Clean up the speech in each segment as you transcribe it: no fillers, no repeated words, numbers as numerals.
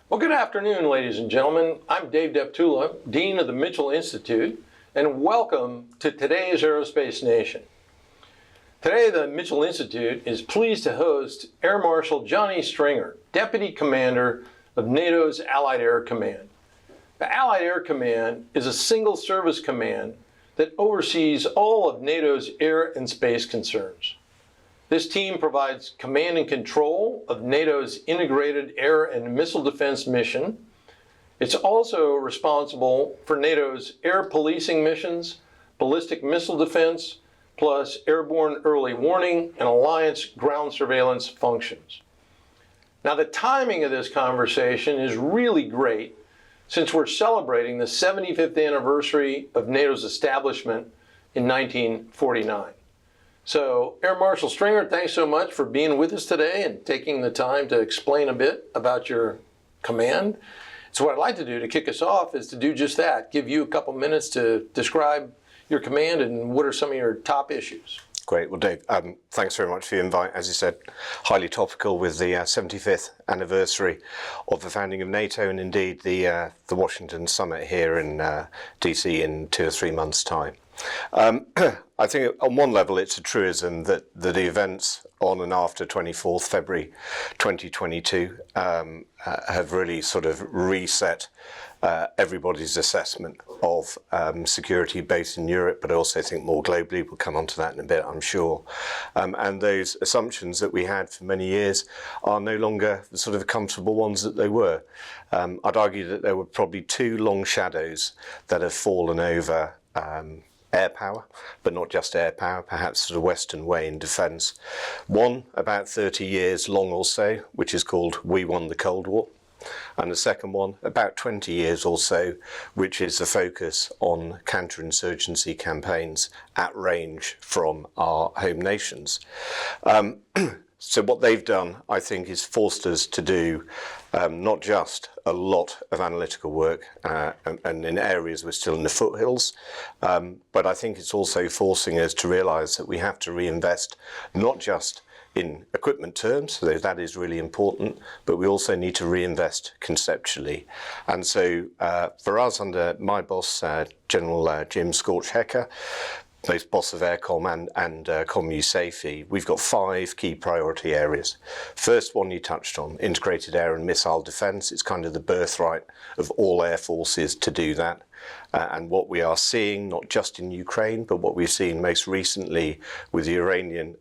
Well, good afternoon, ladies and gentlemen. I'm Dave Deptula, Dean of the Mitchell Institute, and welcome to today's Aerospace Nation. Today, the Mitchell Institute is pleased to host Air Marshal Johnny Stringer, Deputy Commander of NATO's Allied Air Command. The Allied Air Command is a single service command that oversees all of NATO's air and space concerns. This team provides command and control of NATO's integrated air and missile defense mission. It's also responsible for NATO's air policing missions, ballistic missile defense, plus airborne early warning and alliance ground surveillance functions. Now, the timing of this conversation is really great since we're celebrating the 75th anniversary of NATO's establishment in 1949. So, Air Marshal Stringer, thanks so much for being with us today and taking the time to explain a bit about your command. So what I'd like to do to kick us off is to do just that, give you a couple minutes to describe your command and what are some of your top issues. Great. Well, Dave, thanks very much for your invite. As you said, highly topical with the 75th anniversary of the founding of NATO and indeed the Washington summit here in DC in 2 or 3 months' time. I think on one level it's a truism that the events on and after 24th February 2022 have really sort of reset everybody's assessment of security both in Europe but also I think more globally. We'll come on to that in a bit, I'm sure. And those assumptions that we had for many years are no longer the sort of comfortable ones that they were. I'd argue that there were probably 2 long shadows that have fallen over Airpower, but not just Airpower, perhaps sort of Western way in defence. One, about 30 years long or so, which is called We Won the Cold War. And the second one, about 20 years or so, which is the focus on counterinsurgency campaigns at range from our home nations. So what they've done, I think, is forced us to do not just a lot of analytical work, and in areas we're still in the foothills, but I think it's also forcing us to realise that we have to reinvest not just in equipment terms, so that is really important, but we also need to reinvest conceptually. And so for us, under my boss, General Jim Scorch-Hecker, both boss of Aircom and ComUSAFE, we've got 5 key priority areas. First one you touched on, integrated air and missile defence. It's kind of the birthright of all air forces to do that. And what we are seeing, not just in Ukraine, but what we've seen most recently with the Iranian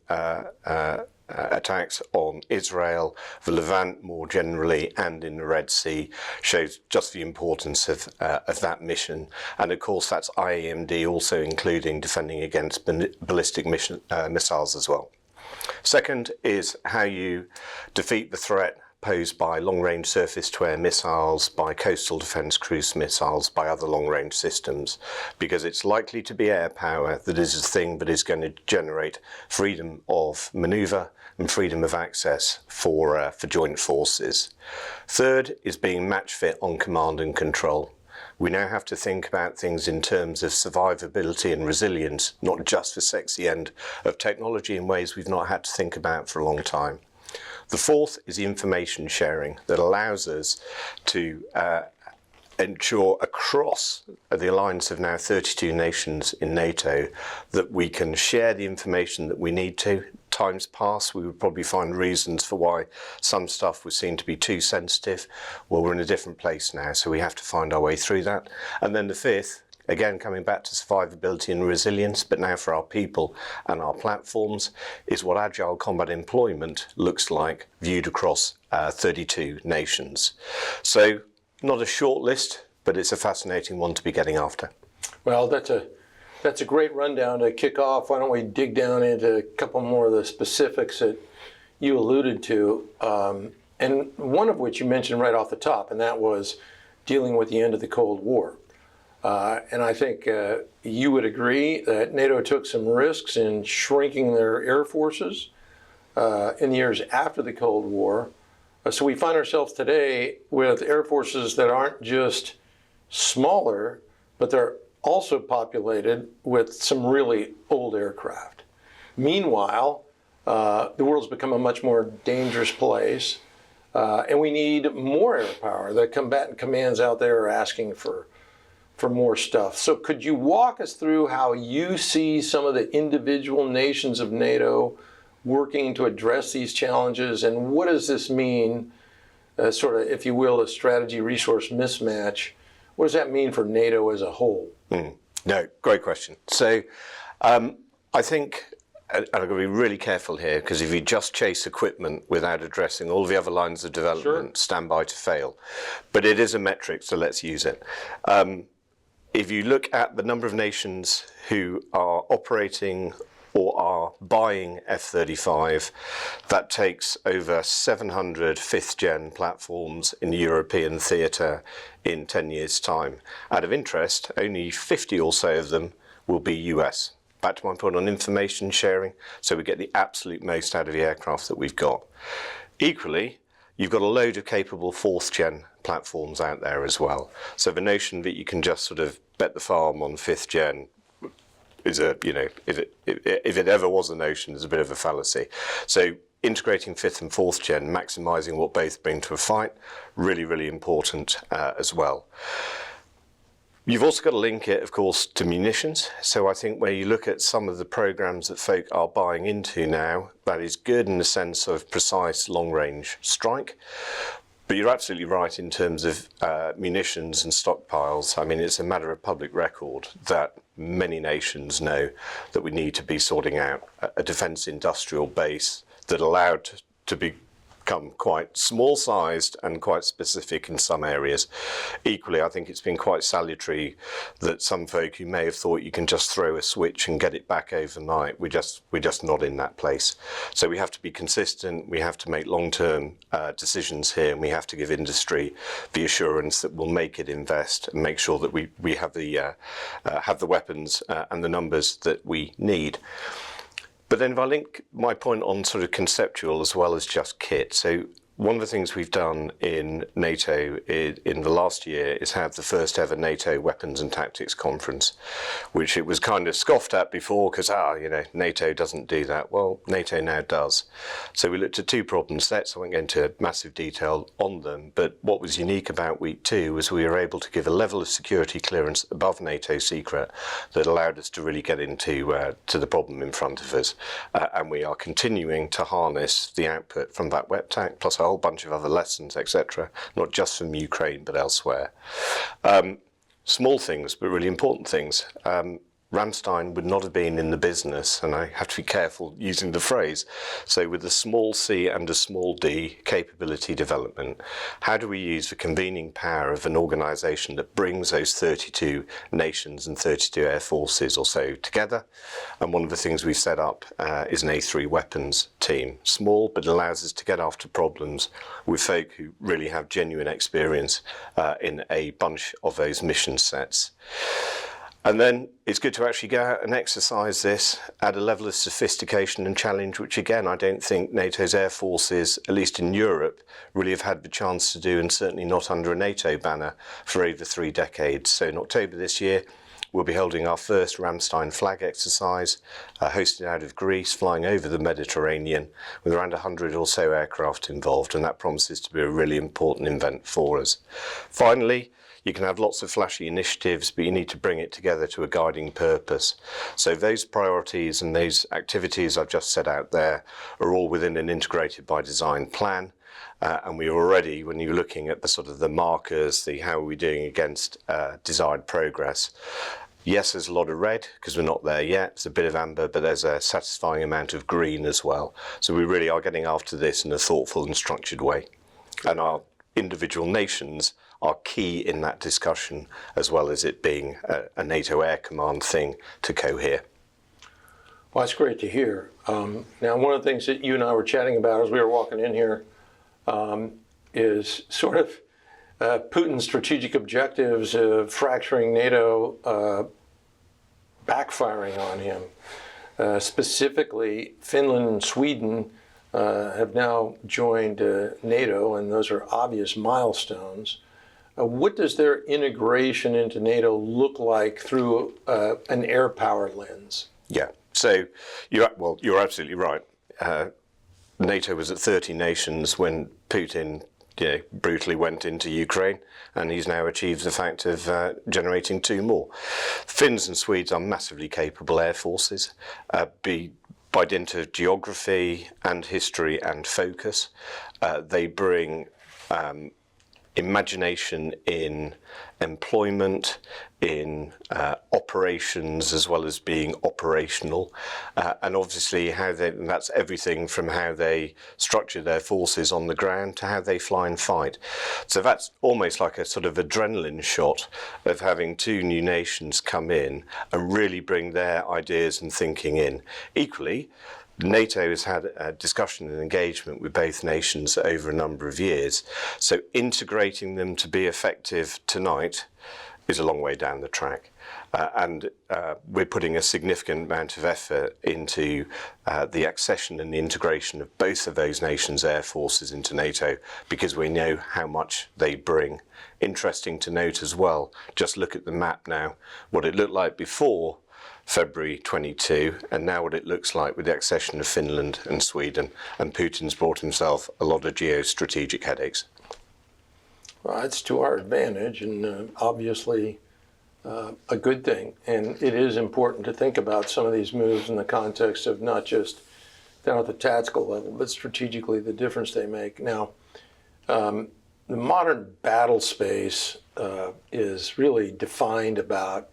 attacks on Israel, the Levant more generally, and in the Red Sea, shows just the importance of that mission. And of course, that's IAMD also including defending against ballistic missiles as well. Second is how you defeat the threat posed by long-range surface-to-air missiles, by coastal defence cruise missiles, by other long-range systems, because it's likely to be air power that is the thing that is going to generate freedom of manoeuvre and freedom of access for joint forces. Third is being match fit on command and control. We now have to think about things in terms of survivability and resilience, not just the sexy end of technology in ways we've not had to think about for a long time. The fourth is the information sharing that allows us to ensure across the alliance of now 32 nations in NATO that we can share the information that we need to. Times past, we would probably find reasons for why some stuff was seen to be too sensitive. Well, we're in a different place now, so we have to find our way through that. And then the fifth, again, coming back to survivability and resilience, but now for our people and our platforms, is what Agile combat employment looks like viewed across 32 nations. So not a short list, but it's a fascinating one to be getting after. Well, that's a great rundown to kick off. Why don't we dig down into a couple more of the specifics that you alluded to, and one of which you mentioned right off the top, and that was dealing with the end of the Cold War. And I think you would agree that NATO took some risks in shrinking their air forces in the years after the Cold War. So we find ourselves today with air forces that aren't just smaller, but they're also populated with some really old aircraft. Meanwhile, the world's become a much more dangerous place. And we need more air power. The combatant commands out there are asking for more stuff. So could you walk us through how you see some of the individual nations of NATO working to address these challenges, and what does this mean, sort of, if you will, a strategy resource mismatch? What does that mean for NATO as a whole? No, great question. So I think, and I've got to be really careful here, because if you just chase equipment without addressing all the other lines of development, stand by to fail. But it is a metric, so let's use it. If you look at the number of nations who are operating or are buying F-35, that takes over 700 fifth-gen platforms in the European theatre in 10 years' time. Out of interest, only 50 or so of them will be US. Back to my point on information sharing, so we get the absolute most out of the aircraft that we've got. Equally, you've got a load of capable fourth-gen platforms out there as well. So the notion that you can just sort of bet the farm on fifth-gen is a, if it ever was a notion, is a bit of a fallacy. So integrating fifth and fourth gen, maximising what both bring to a fight, really, really important as well. You've also got to link it, of course, to munitions. So I think where you look at some of the programs that folk are buying into now, that is good in the sense of precise long-range strike. But you're absolutely right in terms of munitions and stockpiles. I mean, it's a matter of public record that many nations know that we need to be sorting out a defence industrial base that allowed to become quite small-sized and quite specific in some areas. Equally, I think it's been quite salutary that some folk who may have thought you can just throw a switch and get it back overnight, we're just not in that place. So we have to be consistent, we have to make long-term decisions here, and we have to give industry the assurance that we'll make it invest and make sure that we have the weapons and the numbers that we need. But then if I link my point on sort of conceptual as well as just kit, so one of the things we've done in NATO in the last year is have the first ever NATO Weapons and Tactics Conference, which it was kind of scoffed at before because, NATO doesn't do that. Well, NATO now does. So we looked at two problem sets. I won't go into massive detail on them, but what was unique about week 2 was we were able to give a level of security clearance above NATO secret that allowed us to really get into to the problem in front of us. And we are continuing to harness the output from that WEPTAC plus a whole bunch of other lessons, etc., not just from Ukraine but elsewhere. Small things but really important things. Ramstein would not have been in the business, and I have to be careful using the phrase, so with a small c and a small d capability development, how do we use the convening power of an organisation that brings those 32 nations and 32 air forces or so together? And one of the things we've set up is an A3 weapons team. Small, but allows us to get after problems with folk who really have genuine experience in a bunch of those mission sets. And then it's good to actually go out and exercise this at a level of sophistication and challenge, which again, I don't think NATO's air forces, at least in Europe, really have had the chance to do, and certainly not under a NATO banner for over 3 decades. So in October this year, we'll be holding our first Ramstein flag exercise, hosted out of Greece, flying over the Mediterranean, with around 100 or so aircraft involved, and that promises to be a really important event for us. Finally, you can have lots of flashy initiatives, but you need to bring it together to a guiding purpose. So those priorities and those activities I've just set out there are all within an integrated by design plan. And we already, when you're looking at the sort of the markers, the how are we doing against desired progress, yes, there's a lot of red because we're not there yet. There's a bit of amber, but there's a satisfying amount of green as well. So we really are getting after this in a thoughtful and structured way. And our individual nations are key in that discussion, as well as it being a NATO Air Command thing to cohere. Well, that's great to hear. Now, one of the things that you and I were chatting about as we were walking in here is sort of Putin's strategic objectives of fracturing NATO backfiring on him. Specifically, Finland and Sweden have now joined NATO, and those are obvious milestones. What does their integration into NATO look like through an air power lens? Yeah, so you're absolutely right. NATO was at 30 nations when Putin brutally went into Ukraine, and he's now achieved the fact of generating 2 more. Finns and Swedes are massively capable air forces, by dint of geography and history and focus. They bring imagination in employment, in operations, as well as being operational, and obviously and that's everything from how they structure their forces on the ground to how they fly and fight. So that's almost like a sort of adrenaline shot of having 2 new nations come in and really bring their ideas and thinking in. Equally, NATO has had a discussion and engagement with both nations over a number of years, so integrating them to be effective tonight is a long way down the track. And we're putting a significant amount of effort into the accession and the integration of both of those nations' air forces into NATO, because we know how much they bring. Interesting to note as well, just look at the map now, what it looked like before February 22, and now what it looks like with the accession of Finland and Sweden, and Putin's brought himself a lot of geostrategic headaches. Well, it's to our advantage, and obviously a good thing. And it is important to think about some of these moves in the context of not just down at the tactical level, but strategically the difference they make. Now, the modern battle space is really defined about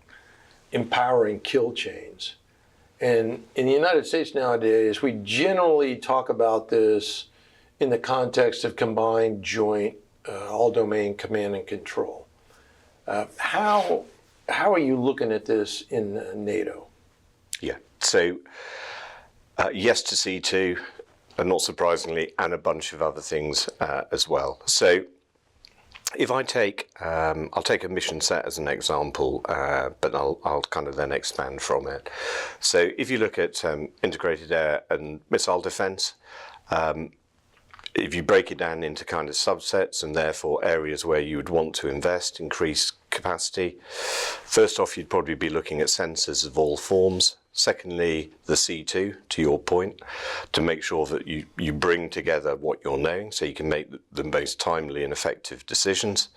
empowering kill chains. And in the United States nowadays, we generally talk about this in the context of combined joint all-domain command and control. How are you looking at this in NATO? Yeah, so yes to C2, and not surprisingly, and a bunch of other things as well. So if I take, I'll take a mission set as an example, but I'll kind of then expand from it. So if you look at integrated air and missile defense, if you break it down into kind of subsets and therefore areas where you would want to invest, increase capacity, first off, you'd probably be looking at sensors of all forms. Secondly, the C2, to your point, to make sure that you bring together what you're knowing so you can make the most timely and effective decisions.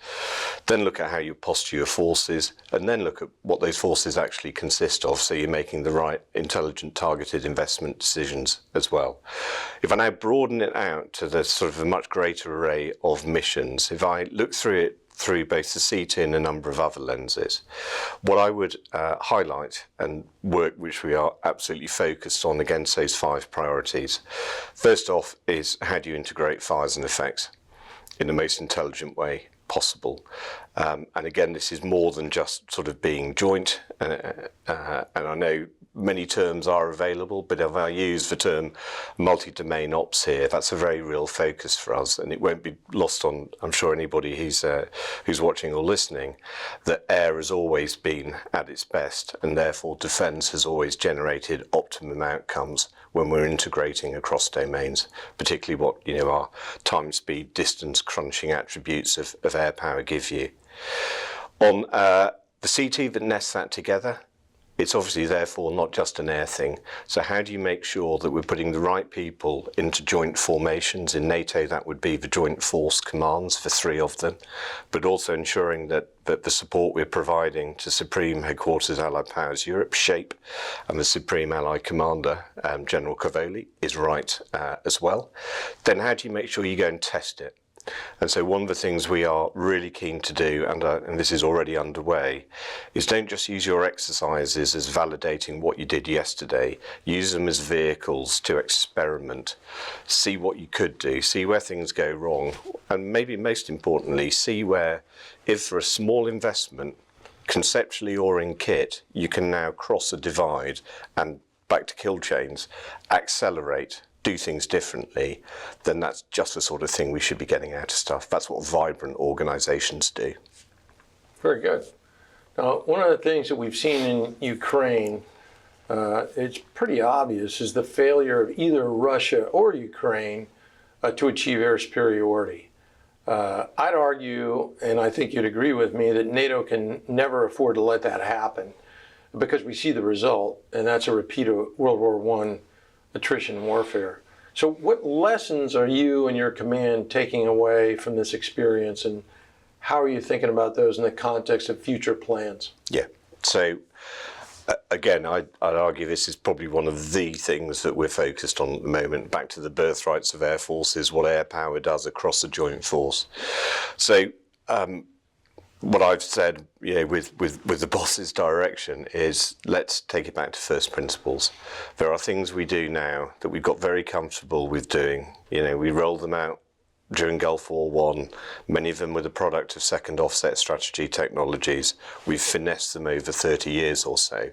Then look at how you posture your forces, and then look at what those forces actually consist of so you're making the right intelligent targeted investment decisions as well. If I now broaden it out to the sort of a much greater array of missions, if I look through it through both the CT and a number of other lenses, what I would highlight and work which we are absolutely focused on against those 5 priorities. First off is how do you integrate fires and effects in the most intelligent way possible. And again, this is more than just sort of being joint, and I know many terms are available, but if I use the term multi-domain ops here, that's a very real focus for us, and it won't be lost on, I'm sure, anybody who's watching or listening, that air has always been at its best, and therefore defence has always generated optimum outcomes when we're integrating across domains, particularly what our time, speed, distance crunching attributes of air power give you. On the CT that nests that together, it's obviously therefore not just an air thing. So how do you make sure that we're putting the right people into joint formations? In NATO, that would be the joint force commands for 3 of them, but also ensuring that the support we're providing to Supreme Headquarters Allied Powers Europe, SHAPE, and the Supreme Allied Commander, General Cavoli, is right as well. Then how do you make sure you go and test it? And so one of the things we are really keen to do, and this is already underway, is don't just use your exercises as validating what you did yesterday. Use them as vehicles to experiment, see what you could do, see where things go wrong, and maybe most importantly, see where, if for a small investment, conceptually or in kit, you can now cross a divide and, back to kill chains, accelerate, do things differently, then that's just the sort of thing we should be getting out of stuff. That's what vibrant organizations do. Very good. Now, one of the things that we've seen in Ukraine, it's pretty obvious, is the failure of either Russia or Ukraine to achieve air superiority. I'd argue, and I think you'd agree with me, that NATO can never afford to let that happen, because we see the result, and that's a repeat of World War I attrition warfare. So what lessons are you and your command taking away from this experience, and how are you thinking about those in the context of future plans? Yeah. So again, I'd argue this is probably one of the things that we're focused on at the moment. Back to the birthrights of air forces, what Airpower does across the joint force. So what I've said, with the boss's direction is, let's take it back to first principles. There are things we do now that we've got very comfortable with doing. We rolled them out during Gulf War One. Many of them were the product of second offset strategy technologies. We've finessed them over 30 years or so.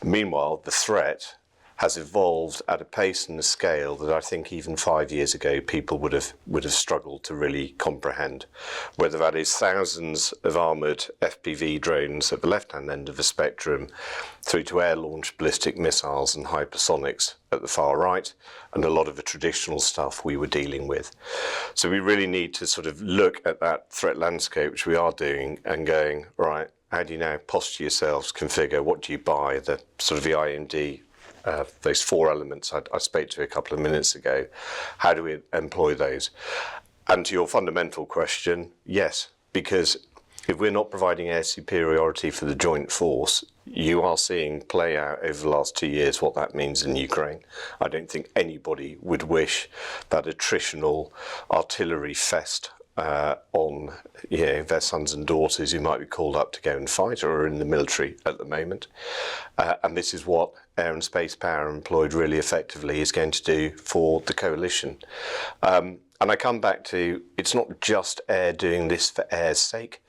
Meanwhile, the threat has evolved at a pace and a scale that I think even 5 years ago people would have struggled to really comprehend. Whether that is thousands of armoured FPV drones at the left-hand end of the spectrum, through to air-launched ballistic missiles and hypersonics at the far right, and a lot of the traditional stuff we were dealing with. So we really need to sort of look at that threat landscape, which we are doing, and going, right, how do you now posture yourselves, configure, what do you buy, the sort of the IMD, those four elements I spoke to a couple of minutes ago. How do we employ those? And to your fundamental question, yes, because if we're not providing air superiority for the joint force, you are seeing play out over the last 2 years what that means in Ukraine. I don't think anybody would wish that attritional artillery fest on their sons and daughters who might be called up to go and fight or are in the military at the moment. And this is what air and space power employed really effectively is going to do for the coalition. And I come back to, it's not just air doing this for air's sake.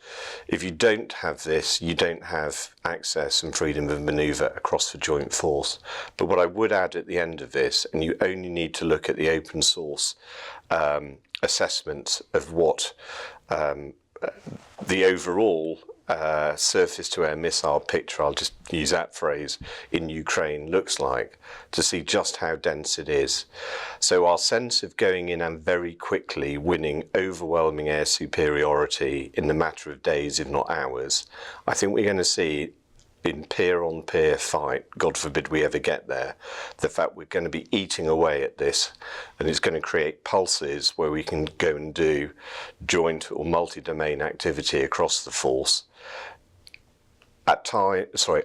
If you don't have this, you don't have access and freedom of manoeuvre across the joint force. But what I would add at the end of this, and you only need to look at the open source assessments of what the overall surface-to-air missile picture, I'll just use that phrase, in Ukraine looks like, to see just how dense it is. So our sense of going in and very quickly winning overwhelming air superiority in the matter of days, if not hours, I think we're going to see in peer-on-peer fight, God forbid we ever get there, the fact we're going to be eating away at this, and it's going to create pulses where we can go and do joint or multi-domain activity across the force.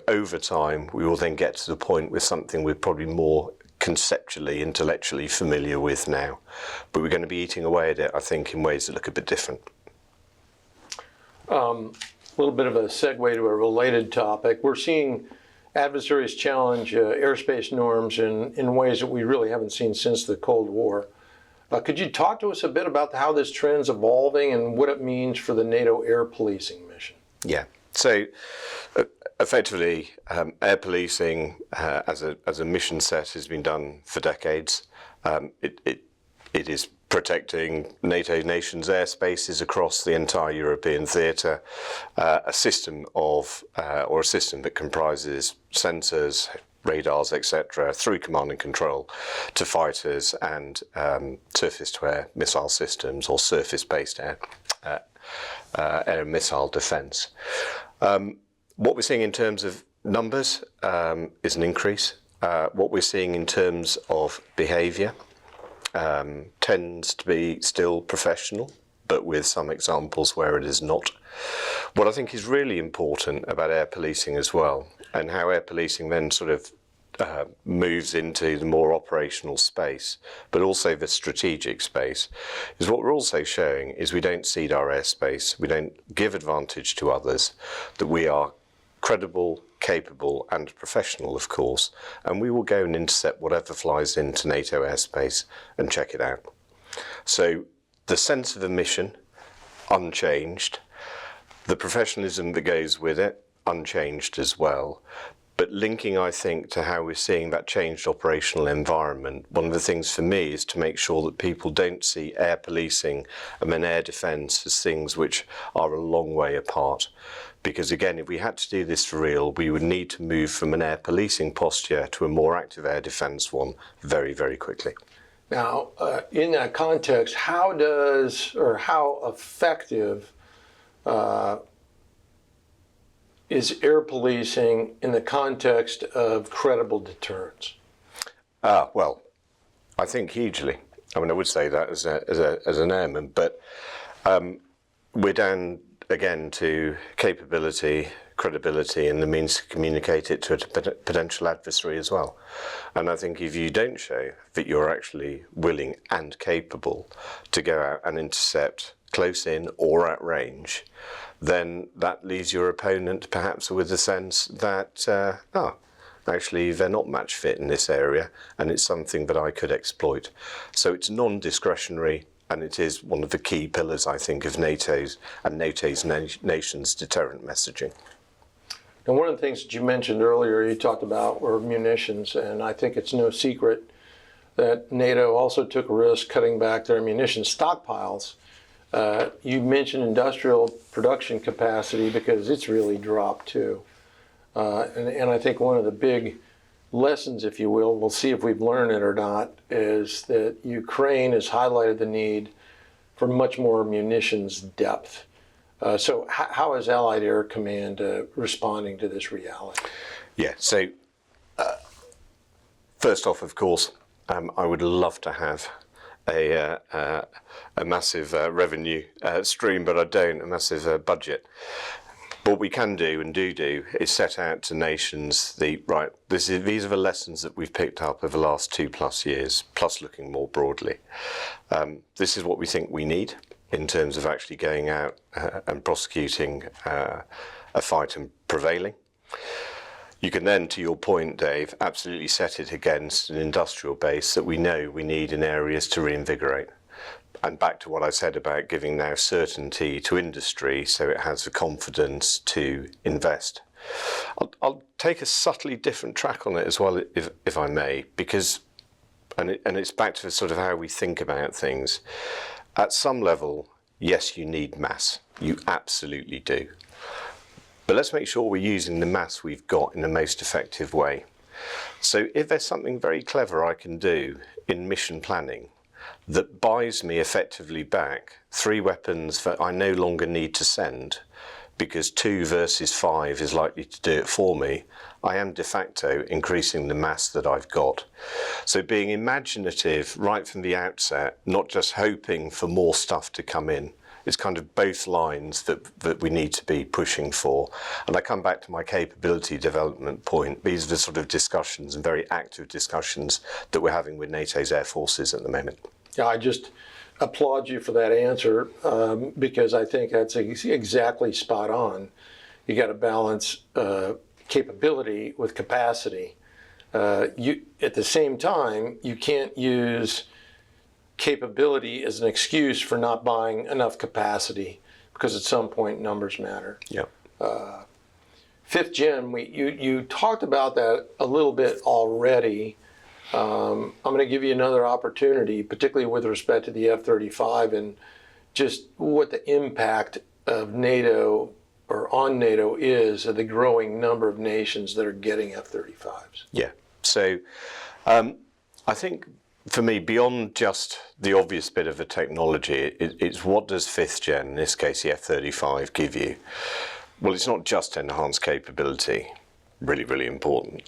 Over time, we will then get to the point with something we're probably more conceptually, intellectually familiar with now. But we're going to be eating away at it, I think, in ways that look a bit different. A little bit of a segue to a related topic. We're seeing adversaries challenge airspace norms in ways that we really haven't seen since the Cold War. Could you talk to us a bit about how this trend's evolving and what it means for the NATO air policing mission? Yeah. So effectively, air policing as a mission set has been done for decades. It is protecting NATO nations' airspaces across the entire European theatre, a system that comprises sensors, radars, etc., through command and control to fighters and surface-to-air missile systems or surface-based air and missile defence. What we're seeing in terms of numbers is an increase. What we're seeing in terms of behaviour tends to be still professional, but with some examples where it is not. What I think is really important about air policing as well, and how air policing then sort of moves into the more operational space, but also the strategic space, is what we're also showing is we don't cede our airspace, we don't give advantage to others, that we are credible, capable and professional, of course, and we will go and intercept whatever flies into NATO airspace and check it out. So the sense of the mission, unchanged. The professionalism that goes with it, unchanged as well. But linking, I think, to how we're seeing that changed operational environment, one of the things for me is to make sure that people don't see air policing and then air defence as things which are a long way apart. Because again, if we had to do this for real, we would need to move from an air policing posture to a more active air defence one very, very quickly. Now, in that context, how effective is air policing in the context of credible deterrence? Well, I think hugely. I mean, I would say that as an airman, but we're down again to capability, credibility, and the means to communicate it to a potential adversary as well. And I think if you don't show that you're actually willing and capable to go out and intercept close in or at range, then that leaves your opponent perhaps with a sense that, actually they're not match fit in this area, and it's something that I could exploit. So it's non-discretionary, and it is one of the key pillars, I think, of NATO's nations' deterrent messaging. And one of the things that you mentioned earlier, you talked about were munitions, and I think it's no secret that NATO also took a risk cutting back their munitions stockpiles. You mentioned industrial production capacity because it's really dropped too. And I think one of the big lessons, if you will, we'll see if we've learned it or not, is that Ukraine has highlighted the need for much more munitions depth. So how is Allied Air Command responding to this reality? Yeah, so first off, of course, I would love to have a massive revenue stream, but I don't, a massive budget. What we can do and do is set out to nations these are the lessons that we've picked up over the last 2+ years, plus looking more broadly. This is what we think we need in terms of actually going out and prosecuting a fight and prevailing. You can then, to your point, Dave, absolutely set it against an industrial base that we know we need in areas to reinvigorate. And back to what I said about giving now certainty to industry so it has the confidence to invest. I'll take a subtly different track on it as well, if I may, because, and it's back to sort of how we think about things. At some level, yes, you need mass. You absolutely do. But let's make sure we're using the mass we've got in the most effective way. So if there's something very clever I can do in mission planning that buys me effectively back 3 weapons that I no longer need to send because 2 versus 5 is likely to do it for me, I am de facto increasing the mass that I've got. So being imaginative right from the outset, not just hoping for more stuff to come in, it's kind of both lines that we need to be pushing for. And I come back to my capability development point. These are the sort of discussions and very active discussions that we're having with NATO's air forces at the moment. Yeah, I just applaud you for that answer because I think that's exactly spot on. You got to balance capability with capacity. At the same time, you can't use capability as an excuse for not buying enough capacity because at some point numbers matter. Yeah. 5th Gen, you talked about that a little bit already. I'm going to give you another opportunity, particularly with respect to the F-35 and just what the impact of NATO or on NATO is of the growing number of nations that are getting F-35s. Yeah. So I think for me, beyond just the obvious bit of the technology, it's what does 5th Gen, in this case the F-35, give you? Well, it's not just enhanced capability, really, really important,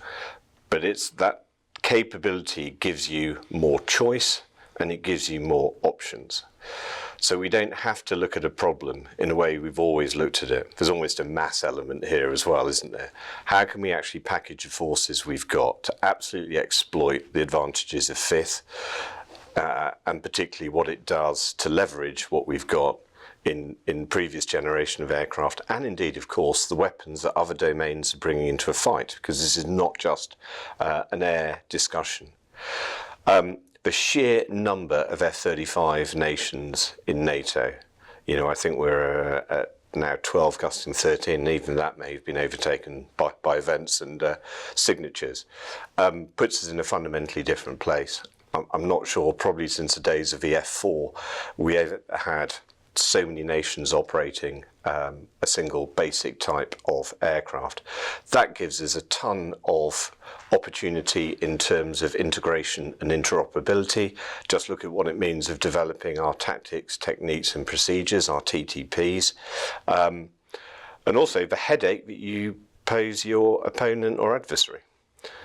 but it's that capability gives you more choice and it gives you more options. So we don't have to look at a problem in a way we've always looked at it. There's almost a mass element here as well, isn't there? How can we actually package the forces we've got to absolutely exploit the advantages of 5th and particularly what it does to leverage what we've got in previous generation of aircraft and indeed, of course, the weapons that other domains are bringing into a fight, because this is not just an air discussion. The sheer number of F-35 nations in NATO, I think we're at now 12, custom 13, and even that may have been overtaken by events and signatures, puts us in a fundamentally different place. I'm not sure, probably since the days of the F-4, we have had so many nations operating a single basic type of aircraft. That gives us a ton of opportunity in terms of integration and interoperability. Just look at what it means of developing our tactics, techniques and procedures, our TTPs. And also the headache that you pose your opponent or adversary,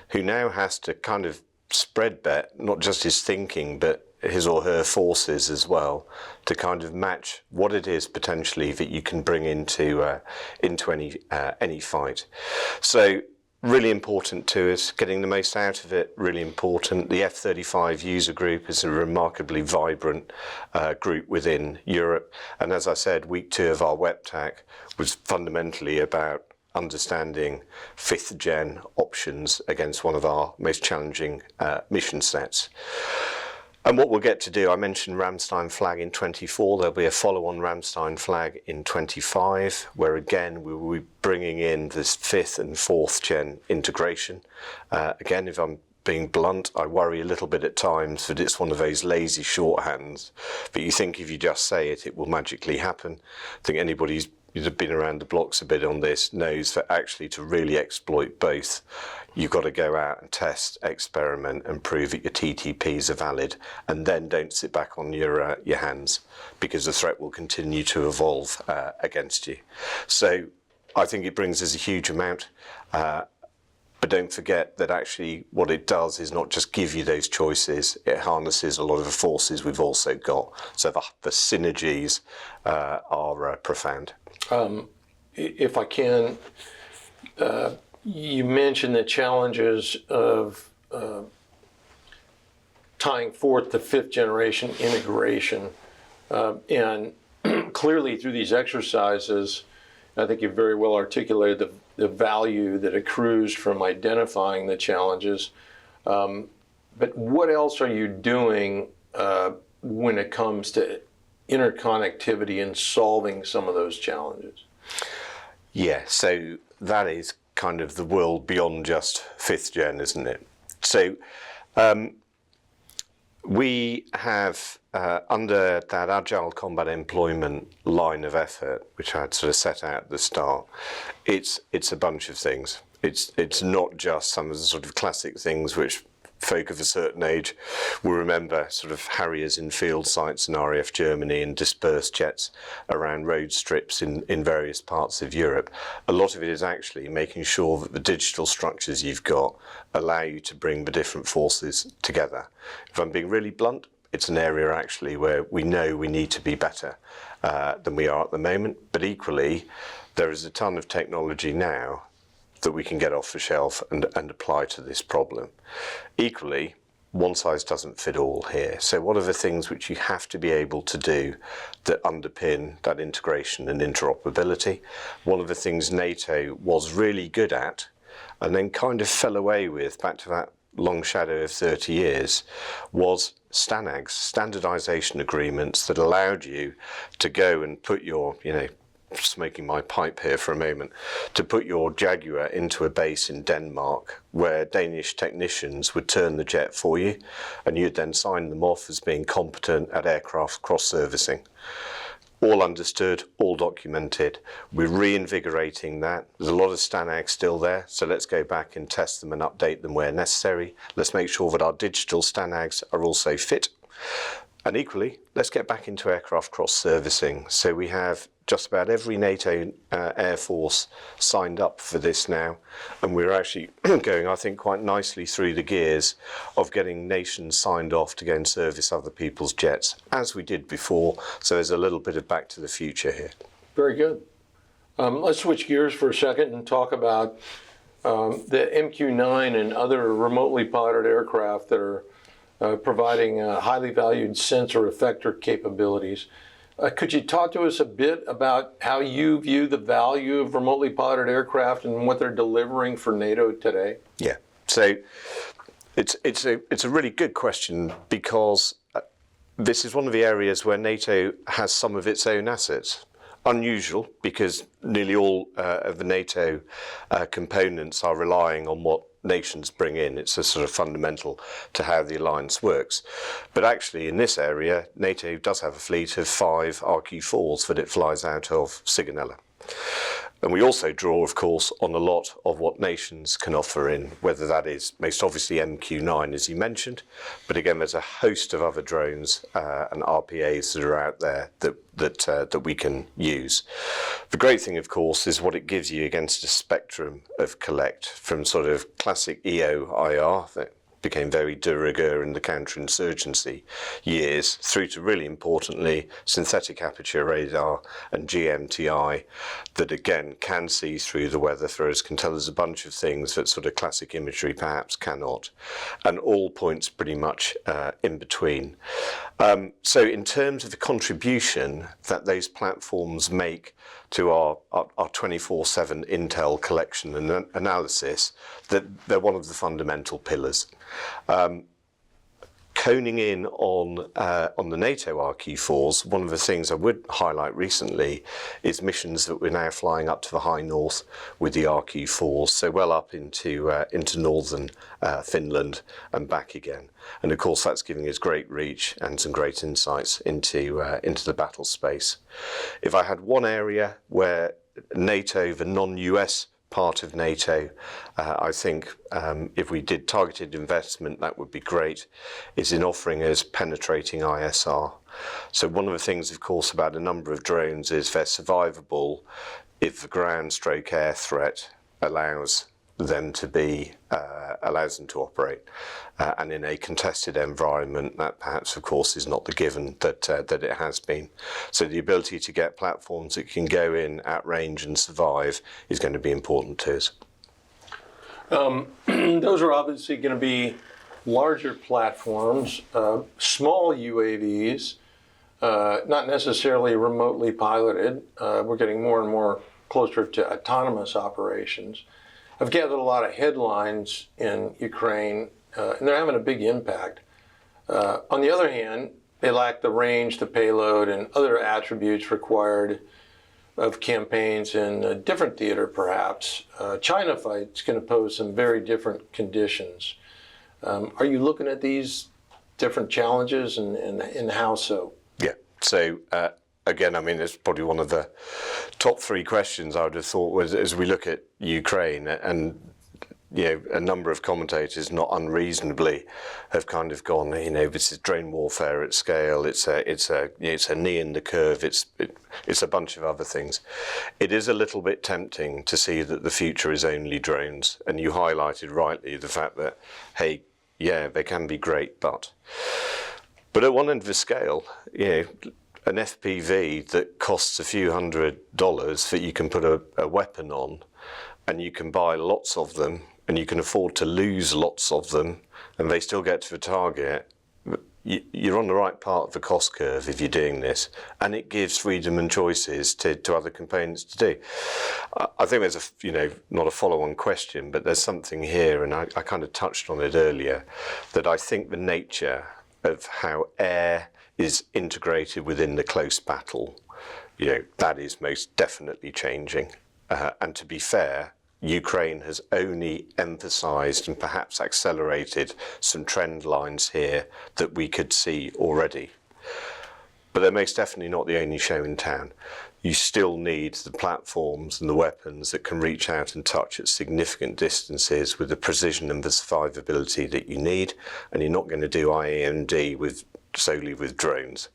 who now has to kind of spread bet, not just his thinking, but his or her forces as well, to kind of match what it is potentially that you can bring into any fight. So really important to us, getting the most out of it, really important. The F-35 user group is a remarkably vibrant group within Europe. And as I said, week 2 of our WEPTAC was fundamentally about understanding 5th gen options against one of our most challenging mission sets. And what we'll get to do, I mentioned Ramstein flag in 24, there'll be a follow-on Ramstein flag in 25, where again we will be bringing in this 5th and 4th gen integration. Again, if I'm being blunt, I worry a little bit at times that it's one of those lazy shorthands that you think if you just say it, it will magically happen. I think anybody's been around the blocks a bit on this knows that actually to really exploit both, you've got to go out and test, experiment and prove that your TTPs are valid, and then don't sit back on your hands, because the threat will continue to evolve against you. So I think it brings us a huge amount, but don't forget that actually what it does is not just give you those choices, it harnesses a lot of the forces we've also got. So the synergies are profound. If I can, you mentioned the challenges of tying 4th to 5th generation integration. And clearly through these exercises, I think you very well articulated the value that accrues from identifying the challenges. But what else are you doing when it comes to interconnectivity and solving some of those challenges? Yeah, so that is kind of the world beyond just 5th gen, isn't it? So we have, under that Agile combat employment line of effort, which I had sort of set out at the start, it's a bunch of things. It's not just some of the sort of classic things which folk of a certain age will remember, sort of Harriers in field sites in RAF Germany and dispersed jets around road strips in various parts of Europe. A lot of it is actually making sure that the digital structures you've got allow you to bring the different forces together. If I'm being really blunt, it's an area actually where we know we need to be better than we are at the moment, but equally there is a ton of technology now that we can get off the shelf and apply to this problem. Equally, one size doesn't fit all here. So what are the things which you have to be able to do that underpin that integration and interoperability? One of the things NATO was really good at and then kind of fell away with, back to that long shadow of 30 years, was STANAGs, standardization agreements that allowed you to go and put your, smoking my pipe here for a moment, to put your Jaguar into a base in Denmark where Danish technicians would turn the jet for you, and you'd then sign them off as being competent at aircraft cross-servicing. All understood, all documented. We're reinvigorating that. There's a lot of STANAGs still there, so let's go back and test them and update them where necessary. Let's make sure that our digital STANAGs are also fit. And equally, let's get back into aircraft cross-servicing. So we have just about every NATO Air Force signed up for this now, and we're actually going, I think, quite nicely through the gears of getting nations signed off to go and service other people's jets, as we did before. So there's a little bit of back to the future here. Very good. Let's switch gears for a second and talk about the MQ-9 and other remotely piloted aircraft that are providing highly valued sensor effector capabilities. Could you talk to us a bit about how you view the value of remotely piloted aircraft and what they're delivering for NATO today? Yeah, so it's a really good question, because this is one of the areas where NATO has some of its own assets. Unusual, because nearly all of the NATO components are relying on what nations bring in. It's a sort of fundamental to how the alliance works. But actually in this area, NATO does have a fleet of 5 RQ-4s that it flies out of Sigonella. And we also draw, of course, on a lot of what nations can offer in, whether that is most obviously MQ-9, as you mentioned, but again, there's a host of other drones and RPAs that are out there that we can use. The great thing, of course, is what it gives you against a spectrum of collect, from sort of classic EO-IR, became very de rigueur in the counterinsurgency years, through to really importantly synthetic aperture radar and GMTI that again can see through the weather for us, can tell us a bunch of things that sort of classic imagery perhaps cannot, and all points pretty much in between. So in terms of the contribution that those platforms make to our 24/7 intel collection and analysis, that they're one of the fundamental pillars. Coning in on the NATO RQ4s, one of the things I would highlight recently is missions that we're now flying up to the high north with the RQ4s, so well up into northern Finland and back again. And of course, that's giving us great reach and some great insights into the battle space. If I had one area where NATO, the non-US part of NATO, I think if we did targeted investment, that would be great, is in offering us penetrating ISR. So one of the things, of course, about a number of drones is they're survivable if the ground stroke air threat allows them to operate. And in a contested environment, that perhaps, of course, is not the given that it has been. So the ability to get platforms that can go in at range and survive is going to be important to us. Those are obviously going to be larger platforms, small UAVs, not necessarily remotely piloted. We're getting more and more closer to autonomous operations. I've gathered a lot of headlines in Ukraine, and they're having a big impact. On the other hand, they lack the range, the payload, and other attributes required of campaigns in a different theater, perhaps. China fight's going to pose some very different conditions. Are you looking at these different challenges, and how so? Yeah. So again, I mean, it's probably one of the top three questions I would have thought was, as we look at Ukraine, and a number of commentators, not unreasonably, have kind of gone, this is drone warfare at scale. It's a knee in the curve. It's a bunch of other things. It is a little bit tempting to see that the future is only drones, and you highlighted rightly the fact that, hey, yeah, they can be great, but at one end of the scale, an FPV that costs a few $100s that you can put a weapon on, and you can buy lots of them, and you can afford to lose lots of them, and they still get to the target, you're on the right part of the cost curve if you're doing this, and it gives freedom and choices to other components to do. I think there's not a follow-on question, but there's something here, and I kind of touched on it earlier, that I think the nature of how air is integrated within the close battle, that is most definitely changing. And to be fair, Ukraine has only emphasized and perhaps accelerated some trend lines here that we could see already. But they're most definitely not the only show in town. You still need the platforms and the weapons that can reach out and touch at significant distances with the precision and the survivability that you need, and you're not going to do IAMD solely with drones.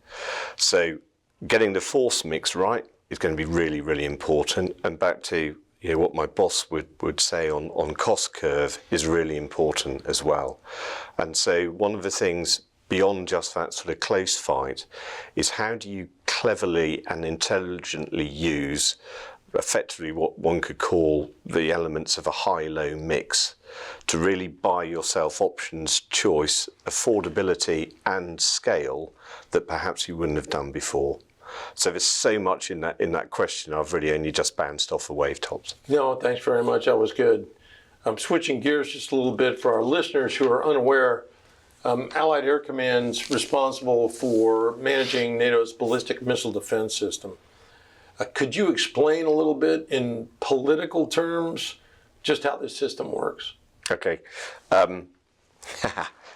So getting the force mix right is going to be really, really important. And back to what my boss would say on cost curve is really important as well. And so one of the things beyond just that sort of close fight is, how do you cleverly and intelligently use effectively what one could call the elements of a high-low mix to really buy yourself options, choice, affordability and scale that perhaps you wouldn't have done before. So there's so much in that question. I've really only just bounced off the wave tops. No, thanks very much. That was good. I'm switching gears just a little bit for our listeners who are unaware. Allied Air Command's responsible for managing NATO's ballistic missile defense system. Could you explain a little bit in political terms just how this system works? Okay.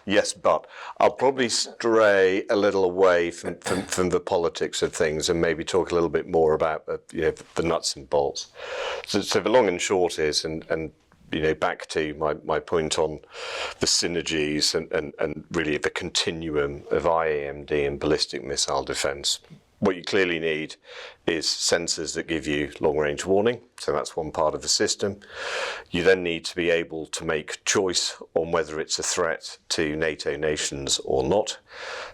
Yes, but I'll probably stray a little away from the politics of things and maybe talk a little bit more about the nuts and bolts. So the long and short is, and back to my point on the synergies and really the continuum of IAMD and ballistic missile defense. what you clearly need is sensors that give you long-range warning. So that's one part of the system. You then need to be able to make choice on whether it's a threat to NATO nations or not.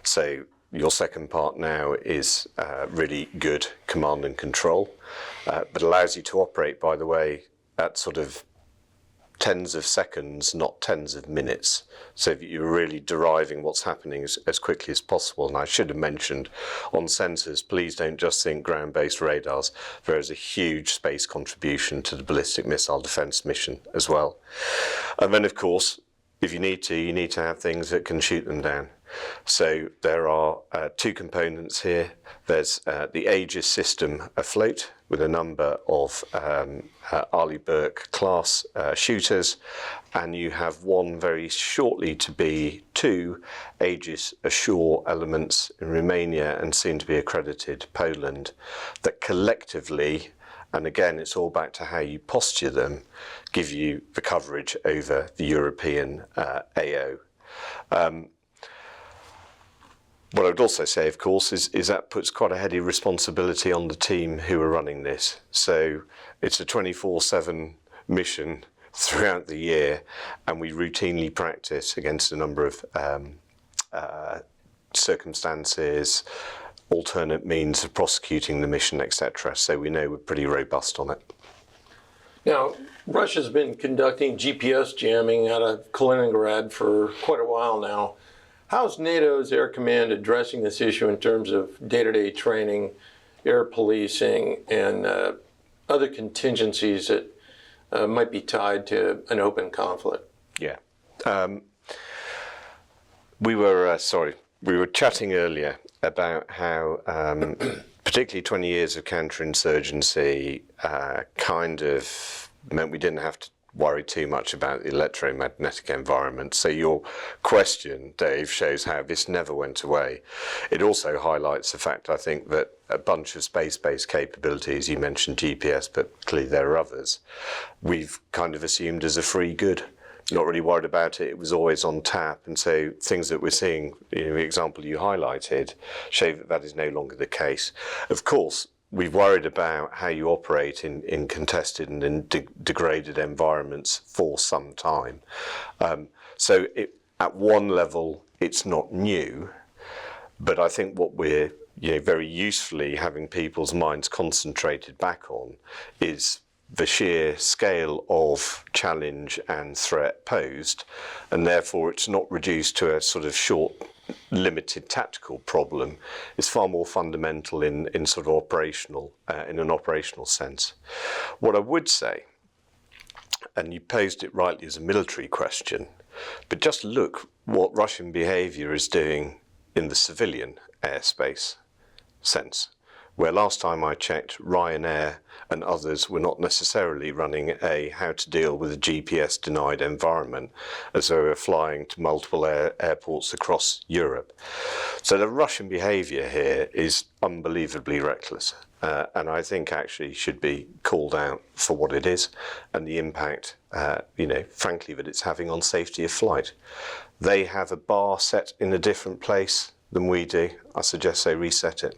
So your second part now is really good command and control, but allows you to operate, by the way, at sort of tens of seconds, not tens of minutes, so that you're really deriving what's happening as quickly as possible. And I should have mentioned on sensors, please don't just think ground-based radars. There is a huge space contribution to the ballistic missile defense mission as well. And then, of course, if you need to have things that can shoot them down. So there are two components here. There's the Aegis system afloat with a number of Arleigh Burke class shooters, and you have one very shortly to be two Aegis ashore elements in Romania and soon to be accredited Poland that collectively, and again it's all back to how you posture them, give you the coverage over the European AO. What I would also say, of course, is that puts quite a heavy responsibility on the team who are running this. So it's a 24/7 mission throughout the year, and we routinely practice against a number of circumstances, alternate means of prosecuting the mission, etc. So we know we're pretty robust on it. Now, Russia's been conducting GPS jamming out of Kaliningrad for quite a while now. How's NATO's Air Command addressing this issue in terms of day-to-day training, air policing, and other contingencies that might be tied to an open conflict? Yeah. We were chatting earlier about how particularly 20 years of counterinsurgency kind of meant we didn't have to worry too much about the electromagnetic environment. So your question, Dave, shows how this never went away. It also highlights the fact, I think, that a bunch of space-based capabilities, you mentioned GPS, but clearly there are others, we've kind of assumed as a free good. Not really worried about it. It was always on tap. And so things that we're seeing, the example you highlighted, show that that is no longer the case. Of course, we've worried about how you operate in contested and in degraded environments for some time. So at one level, it's not new, but I think what we're very usefully having people's minds concentrated back on is the sheer scale of challenge and threat posed, and therefore it's not reduced to a sort of short limited tactical problem. Is far more fundamental in sort of operational, in an operational sense. What I would say, and you posed it rightly as a military question, but just look what Russian behaviour is doing in the civilian airspace sense, where last time I checked, Ryanair and others were not necessarily running a how to deal with a GPS denied environment as they were flying to multiple airports across Europe. So the Russian behaviour here is unbelievably reckless, and I think actually should be called out for what it is and the impact, frankly, that it's having on safety of flight. They have a bar set in a different place than we do. I suggest they reset it.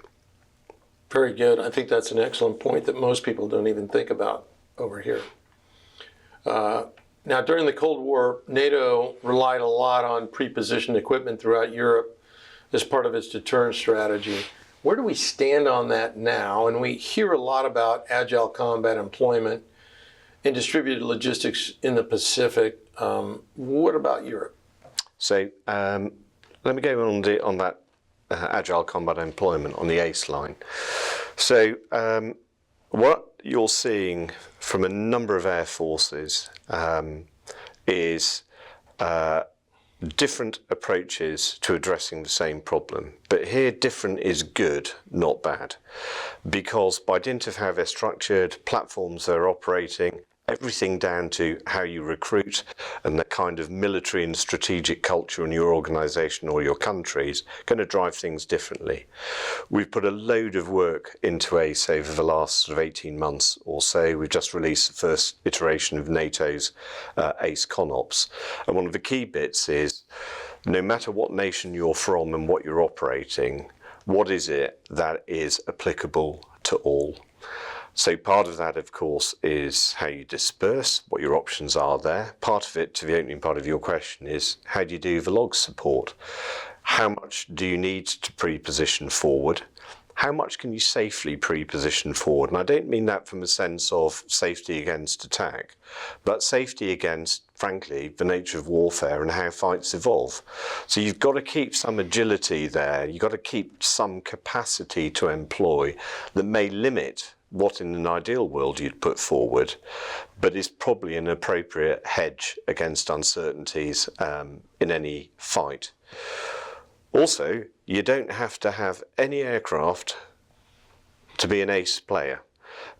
Very good. I think that's an excellent point that most people don't even think about over here. Now, during the Cold War, NATO relied a lot on pre-positioned equipment throughout Europe as part of its deterrence strategy. Where do we stand on that now? And we hear a lot about agile combat employment and distributed logistics in the Pacific. What about Europe? So let me go on that agile combat employment on the ACE line. So what you're seeing from a number of air forces is different approaches to addressing the same problem. But here different is good, not bad, because by dint of how they're structured, platforms they're operating, everything down to how you recruit and the kind of military and strategic culture in your organisation or your countries going to drive things differently. We've put a load of work into ACE over the last sort of 18 months or so. We've just released the first iteration of NATO's ACE ConOps. And one of the key bits is no matter what nation you're from and what you're operating, what is it that is applicable to all? So part of that, of course, is how you disperse, what your options are there. Part of it, to the opening part of your question, is how do you do the log support? How much do you need to pre-position forward? How much can you safely pre-position forward? And I don't mean that from a sense of safety against attack, but safety against, frankly, the nature of warfare and how fights evolve. So you've got to keep some agility there. You've got to keep some capacity to employ that may limit what in an ideal world you'd put forward, but is probably an appropriate hedge against uncertainties in any fight. Also, you don't have to have any aircraft to be an ace player,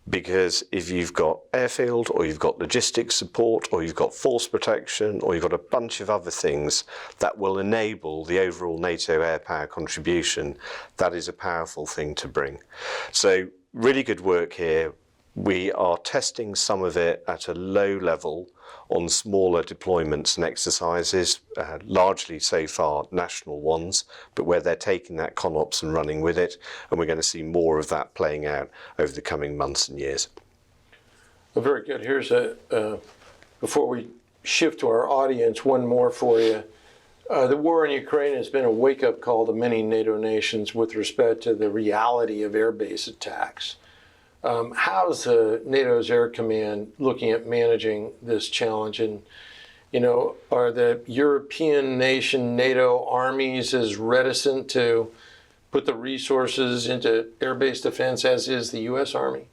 because if you've got airfield, or you've got logistics support, or you've got force protection, or you've got a bunch of other things that will enable the overall NATO air power contribution, that is a powerful thing to bring. So really good work here. We are testing some of it at a low level on smaller deployments and exercises, largely so far national ones, but where they're taking that ConOps and running with it, and we're going to see more of that playing out over the coming months and years. Well, very good. Here's before we shift to our audience, one more for you. The war in Ukraine has been a wake-up call to many NATO nations with respect to the reality of airbase attacks. How's NATO's Air Command looking at managing this challenge? And, you know, are the European nation NATO armies as reticent to put the resources into airbase defense as is the U.S. Army?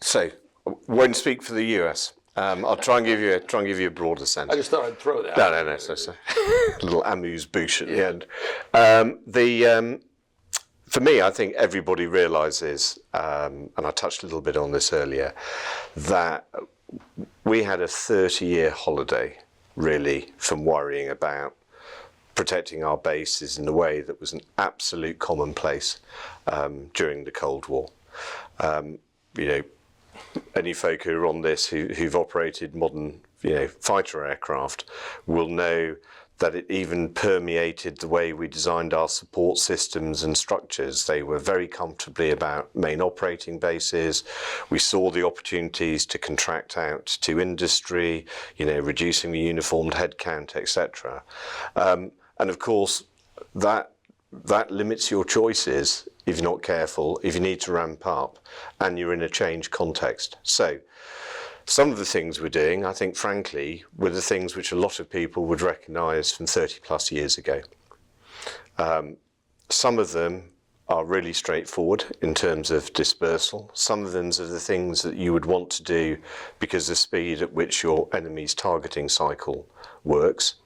So, won't speak for the US. I'll try and give you a broader sense. I just thought I'd throw that. No. So a little amuse-bouche at the end. For me, I think everybody realises, and I touched a little bit on this earlier, that we had a 30-year holiday, really, from worrying about protecting our bases in a way that was an absolute commonplace during the Cold War. You know, any folk who are on this who've operated modern, fighter aircraft will know that it even permeated the way we designed our support systems and structures. They were very comfortably about main operating bases. We saw the opportunities to contract out to industry, reducing the uniformed headcount, etc. And of course, that limits your choices if you're not careful, if you need to ramp up and you're in a change context. So some of the things we're doing, I think, frankly, were the things which a lot of people would recognise from 30 plus years ago. Some of them are really straightforward in terms of dispersal. Some of them are the things that you would want to do because the speed at which your enemy's targeting cycle works.